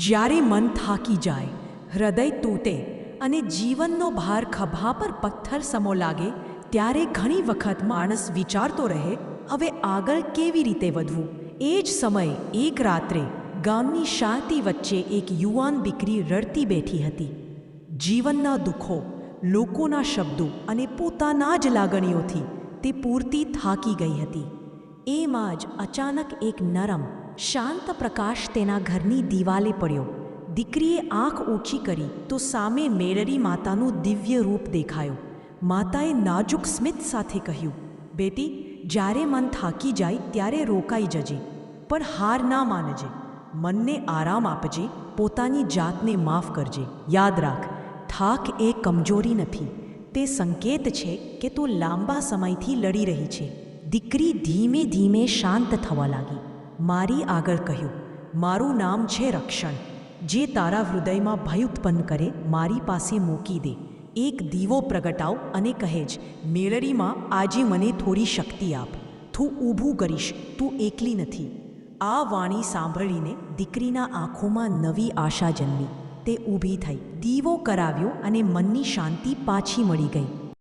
જ્યારે મન થાકી જાય, હૃદય તૂટે અને જીવનનો ભાર ખભા પર પથ્થર સમો લાગે, ત્યારે ઘણી વખત માણસ વિચારતો રહે, હવે આગળ કેવી રીતે વધવું. એ જ સમયે એક રાત્રે ગામની શાંતિ વચ્ચે એક યુવાન દીકરી રડતી બેઠી હતી. જીવનના દુઃખો, લોકોના શબ્દો અને પોતાના જ લાગણીઓથી તે પૂરતી થાકી ગઈ હતી. એમાં જ અચાનક એક નરમ, શાંત પ્રકાશ તેના ઘરની દિવાલે પડ્યો. દીકરીએ આંખ ઊંચી કરી તો સામે મેરડી માતાનું દિવ્ય રૂપ દેખાયું. માતાએ નાજુક સ્મિત સાથે કહ્યું, બેટી, જ્યારે મન થાકી જાય ત્યારે રોકાઈ જજે, પણ હાર ના માનજે. મનને આરામ આપજે, પોતાની જાતને માફ કરજે. યાદ રાખ, થાક એ કમજોરી નથી, તે સંકેત છે કે તું લાંબા સમયથી લડી રહી છે. દીકરી ધીમે ધીમે શાંત થવા લાગી. મારી આગળ કહ્યું, મારું નામ છે રક્ષણ. જે તારા હૃદયમાં ભય ઉત્પન્ન કરે, મારી પાસે મૂકી દે. એક દીવો પ્રગટાવ અને કહેજ, મેળડીમાં આજે મને થોડી શક્તિ આપ. તું ઊભું કરીશ, તું એકલી નથી. આ વાણી સાંભળીને દીકરીના આંખોમાં નવી આશા જન્મી. તે ઊભી થઈ, દીવો કરાવ્યો અને મનની શાંતિ પાછી મળી ગઈ.